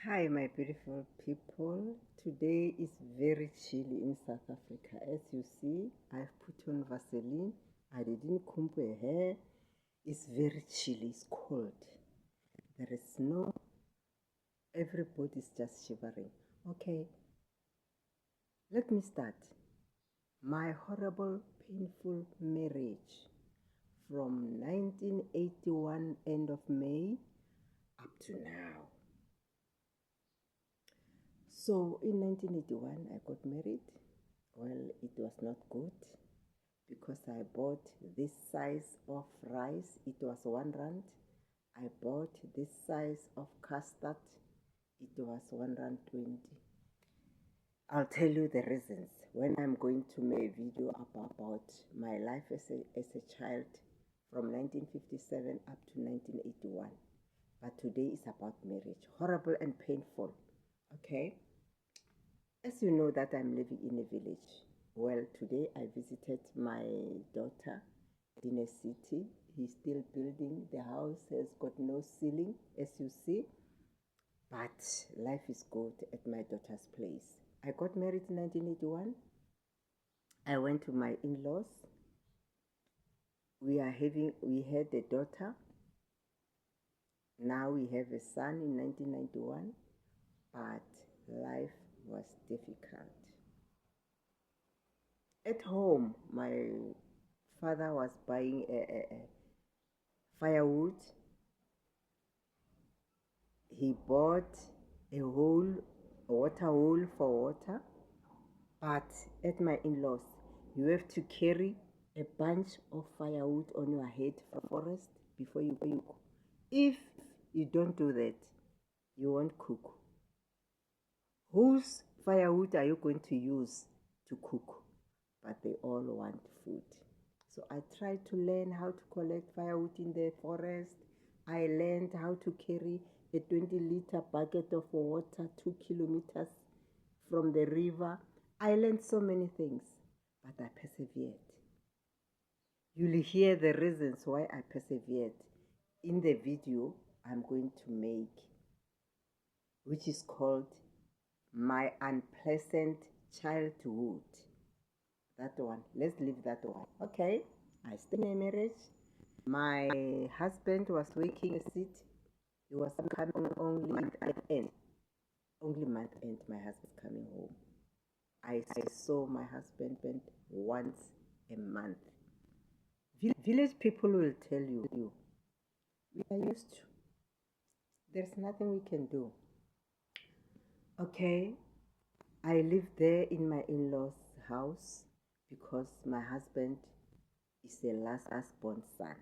Hi, my beautiful people. Today is very chilly in South Africa. As you see, I've put on Vaseline. I didn't comb my hair. It's very chilly. It's cold. There is snow. Everybody's just shivering. Okay, let me start. My horrible, painful marriage from 1981 end of May up to now. So in 1981, I got married. Well, it was not good because I bought this size of rice. It was R1. I bought this size of custard. It was R1.20. I'll tell you the reasons when I'm going to make a video about my life as a child from 1957 up to 1981. But today is about marriage. Horrible and painful. Okay? As you know that I'm living in a village. Well, today I visited my daughter in a city. He's still building. The house has got no ceiling, as you see. But life is good at my daughter's place. I got married in 1981. I went to my in-laws. We had a daughter. Now we have a son in 1991. But life was difficult. At home, my father was buying a firewood. He bought a water hole for water. But at my in-laws, you have to carry a bunch of firewood on your head from the forest before you cook. If you don't do that, you won't cook. Whose firewood are you going to use to cook? But they all want food. So I tried to learn how to collect firewood in the forest. I learned how to carry a 20-liter bucket of water 2 kilometers from the river. I learned so many things, but I persevered. You'll hear the reasons why I persevered in the video I'm going to make, which is called My Unpleasant Childhood. That one. Let's leave that one. Okay. I stayed in a marriage. My husband was working a city. He was coming only month end. Only month end, my husband coming home. I saw my husband once a month. Village people will tell you, we are used to. There's nothing we can do. Okay. I live there in my in-laws' house because my husband is the last born son.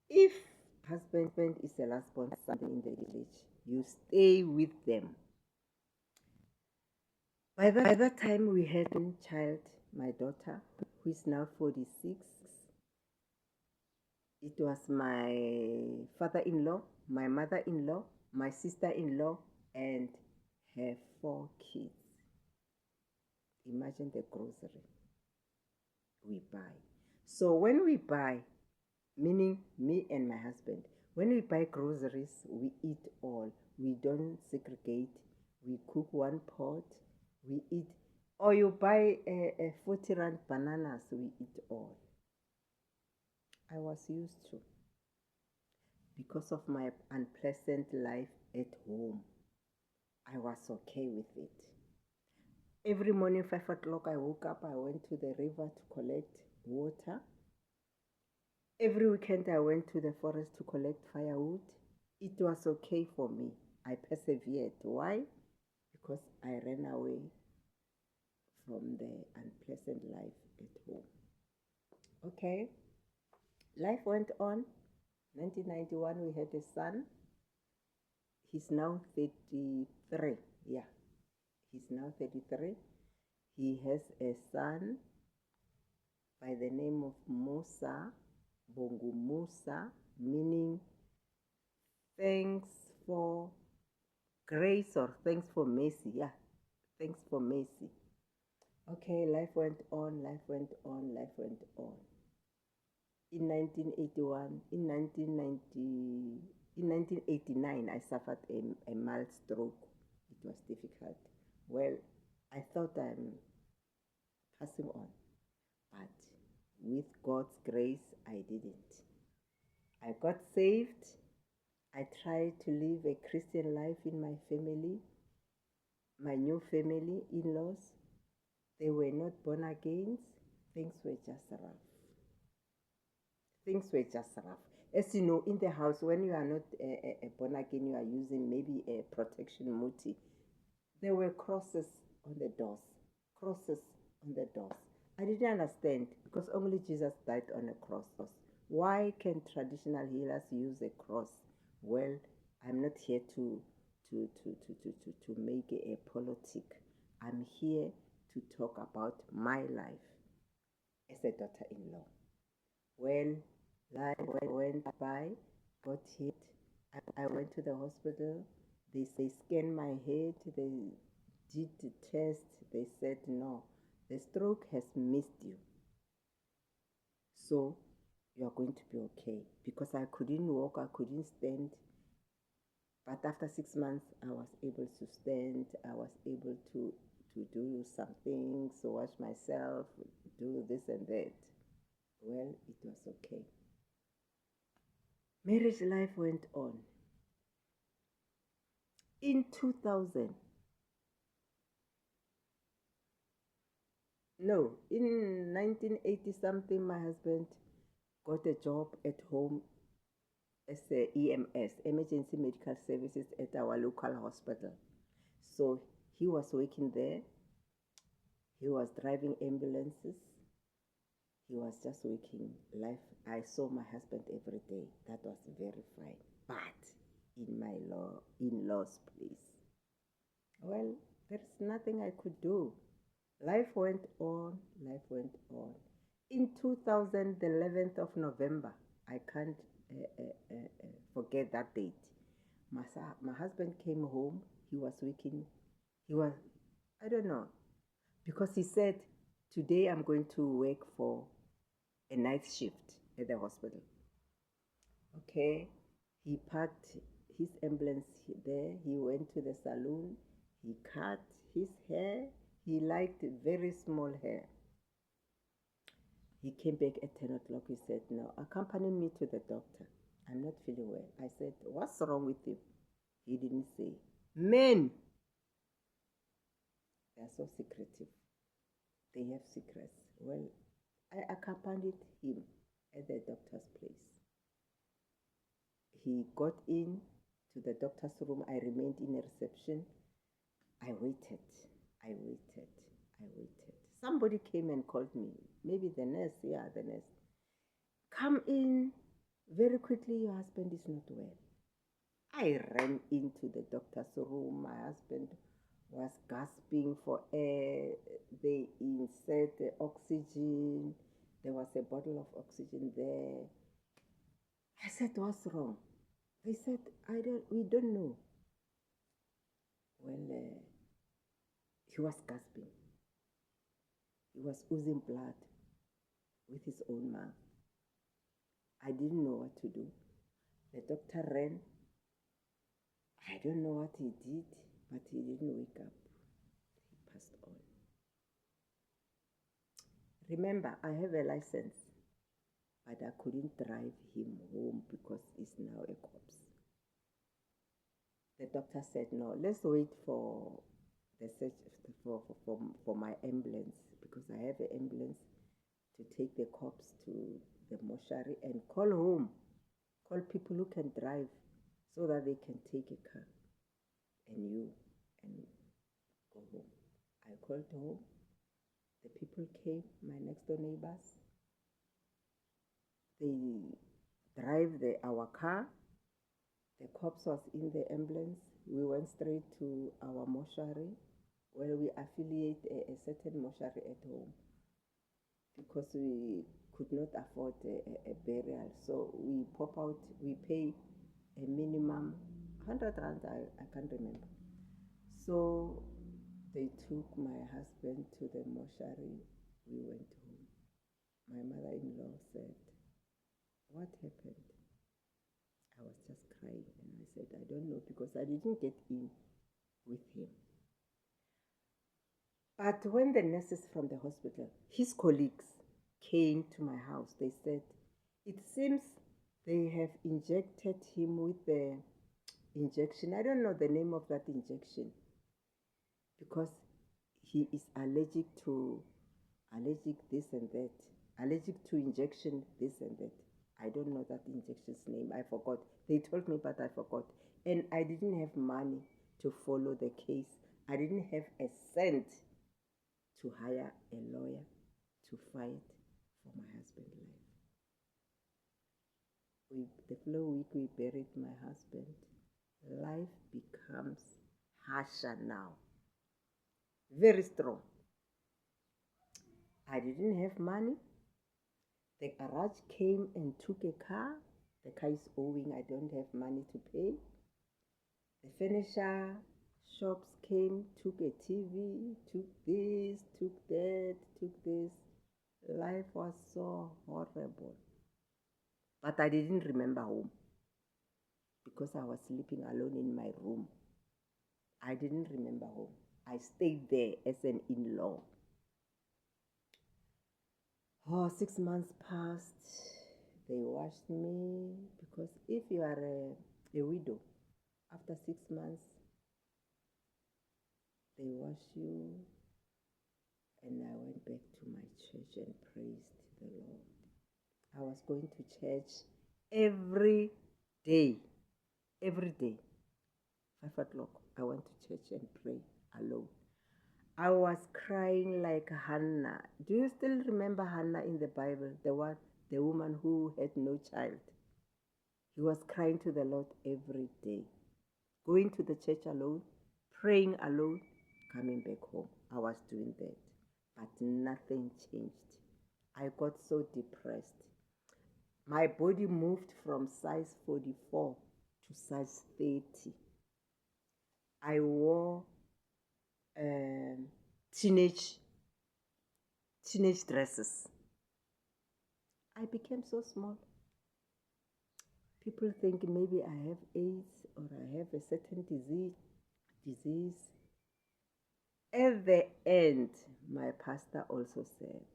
If husband is the last born son in the village, you stay with them. By that time, we had a child, my daughter, who is now 46. It was my father-in-law, my mother-in-law, my sister-in-law, and her 4 kids. Imagine the grocery we buy. So when we buy, meaning me and my husband, when we buy groceries, we eat all. We don't segregate. We cook one pot, we eat. Or you buy a 40 rand bananas, we eat all. I was used to. Because of my unpleasant life at home, I was okay with it. Every morning, 5 o'clock, I woke up, I went to the river to collect water. Every weekend, I went to the forest to collect firewood. It was okay for me. I persevered. Why? Because I ran away from the unpleasant life at home. Okay. Life went on. 1991, we had a son. He's now 33. Yeah. He's now 33. He has a son by the name of Musa, Bongu Musa, meaning thanks for grace or thanks for mercy. Yeah, thanks for mercy. Okay, life went on, life went on, life went on. In 1981, in 1990, In 1989, I suffered a mild stroke. It was difficult. Well, I thought I'm passing on, but with God's grace, I didn't. I got saved. I tried to live a Christian life in my family, my new family, in laws. They were not born again. Things were just rough. Things were just rough. As you know, in the house, when you are not a born again, you are using maybe a protection muti. There were crosses on the doors. Crosses on the doors. I didn't understand because only Jesus died on a cross. Why can traditional healers use a cross? Well, I'm not here to make a politic. I'm here to talk about my life as a daughter-in-law. Well, life went by, got hit. I went to the hospital. They scanned my head. They did the test. They said, no, the stroke has missed you. So you are going to be okay. Because I couldn't walk, I couldn't stand. But after 6 months, I was able to stand. I was able to do some things, wash myself, do this and that. Well, it was okay. Marriage life went on. In 2000, no, in 1980 something, my husband got a job at home as a EMS, Emergency Medical Services, at our local hospital. So he was working there. He was driving ambulances. He was just working life. I saw my husband every day. That was very fine. But in my in-laws place, well, there's nothing I could do. Life went on, life went on. In 2000, the 11th of November, I can't forget that date. My husband came home. He was working. I don't know, because he said, today I'm going to work for a night shift at the hospital. Okay, he parked his ambulance there. He went to the salon. He cut his hair. He liked very small hair. He came back at 10 o'clock. He said, no, accompany me to the doctor. I'm not feeling well. I said, what's wrong with you? He didn't say. Men, they are so secretive. They have secrets. Well, I accompanied him at the doctor's place. He got in to the doctor's room. I remained in a reception. I waited. I waited. I waited. Somebody came and called me. Maybe the nurse. Yeah, the nurse. Come in very quickly. Your husband is not well. I ran into the doctor's room. My husband was gasping for air. They insert the oxygen. There was a bottle of oxygen there. I said, what's wrong? They said, we don't know. Well, he was gasping. He was oozing blood with his own mouth. I didn't know what to do. The doctor ran. I don't know what he did, but he didn't wake up. He passed on. Remember, I have a license, but I couldn't drive him home because he's now a corpse. The doctor said, no, let's wait for the search for my ambulance, because I have an ambulance to take the corpse to the mortuary and call home. Call people who can drive so that they can take a car and go home. I called home. The people came, my next door neighbors. They drive our car. The corpse was in the ambulance. We went straight to our mortuary, where we affiliate a certain mortuary at home, because we could not afford a burial. So we pop out, we pay a minimum 100 rand, I can't remember. So they took my husband to the mortuary. We went home. My mother-in-law said, what happened? I was just crying and I said, I don't know because I didn't get in with him. But when the nurses from the hospital, his colleagues, came to my house, they said, it seems they have injected him with the injection. I don't know the name of that injection because he is allergic this and that, allergic to injection this and that. I don't know that injection's name. I forgot. They told me, but I forgot. And I didn't have money to follow the case. I didn't have a cent to hire a lawyer to fight for my husband's life. The following week, we buried my husband. Life becomes harsher now. Very strong. I didn't have money. The garage came and took a car. The car is owing. I don't have money to pay. The furniture shops came, took a TV, took this, took that, took this. Life was so horrible. But I didn't remember home because I was sleeping alone in my room. I didn't remember home. I stayed there as an in-law. Oh, 6 months passed. They washed me because if you are a widow, after 6 months, they wash you. And I went back to my church and praised the Lord. I was going to church every day. Every day. 5 o'clock, I went to church and pray alone. I was crying like Hannah. Do you still remember Hannah in the Bible? The woman who had no child. He was crying to the Lord every day. Going to the church alone, praying alone, coming back home. I was doing that. But nothing changed. I got so depressed. My body moved from size 44 to size 30. I wore teenage dresses. I became so small. People think maybe I have AIDS or I have a certain disease. At the end, my pastor also said,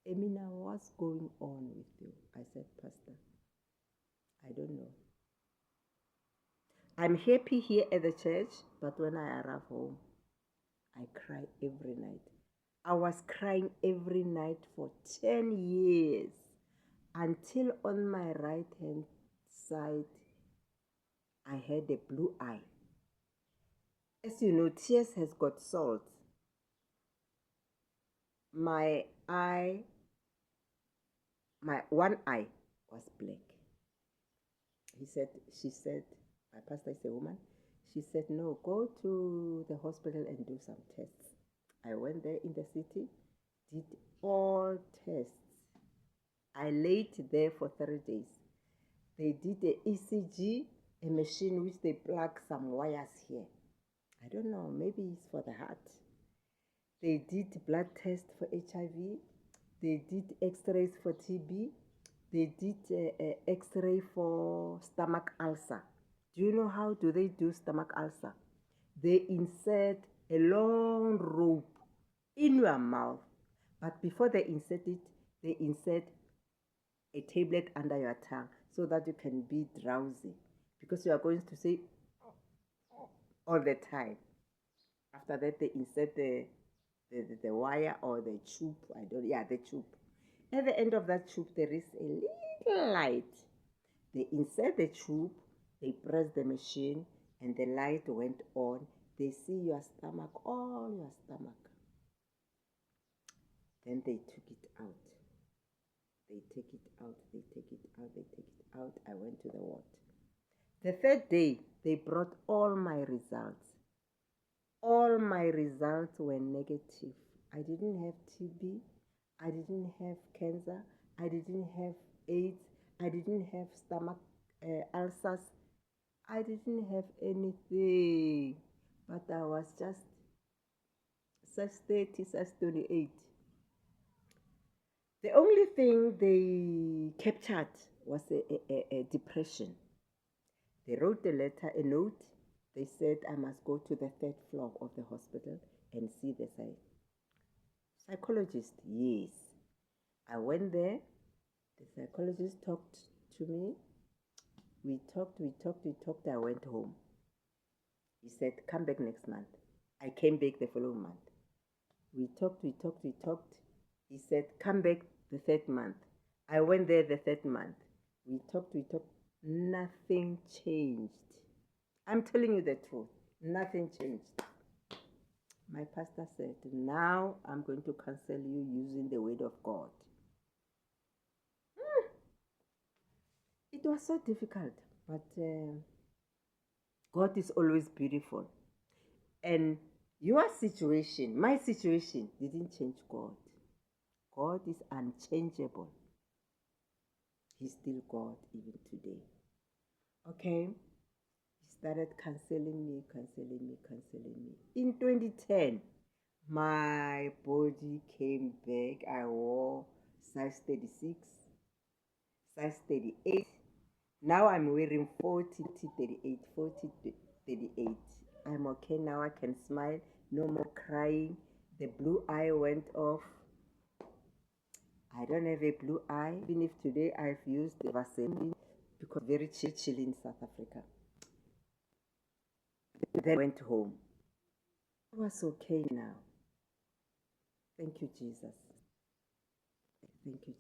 Emina, what's going on with you? I said, Pastor, I don't know. I'm happy here at the church, but when I arrive home, I cry every night. I was crying every night for 10 years until on my right hand side, I had a blue eye. As you know, tears has got salt. My one eye was black. She said, my pastor is a woman. She said, no, go to the hospital and do some tests. I went there in the city, did all tests. I laid there for 3 days. They did a ECG, a machine which they plug some wires here. I don't know, maybe it's for the heart. They did blood tests for HIV. They did x-rays for TB. They did x-ray for stomach ulcer. Do you know how do they do stomach ulcer? They insert a long rope in your mouth. But before they insert it, they insert a tablet under your tongue so that you can be drowsy. Because you are going to say all the time. After that, they insert the wire or the tube. The tube. At the end of that tube, there is a little light. They insert the tube, they press the machine, and the light went on. They see your stomach, all your stomach. Then they took it out. They take it out, they take it out, they take it out. I went to the ward. The third day, they brought all my results. All my results were negative. I didn't have TB. I didn't have cancer. I didn't have AIDS. I didn't have stomach ulcers. I didn't have anything. But I was just size 30, size 28. The only thing they captured was a depression. They wrote a note. They said I must go to the third floor of the hospital and see the psychologist. Yes. I went there. The psychologist talked to me. We talked. I went home. He said, come back next month. I came back the following month. We talked. He said, come back the third month. I went there the third month. We talked. Nothing changed. I'm telling you the truth. Nothing changed. My pastor said, now I'm going to counsel you using the word of God. It was so difficult, but God is always beautiful. And your situation, my situation, didn't change God. God is unchangeable. He's still God even today. Okay? He started counseling me. In 2010, my body came back. I wore size 36, size 38. Now I'm wearing 40, 38, 40, 38. I'm okay now. I can smile. No more crying. The blue eye went off. I don't have a blue eye. Even if today I've used Vaseline because very chilly in South Africa. Then went home. I was okay now. Thank you, Jesus. Thank you,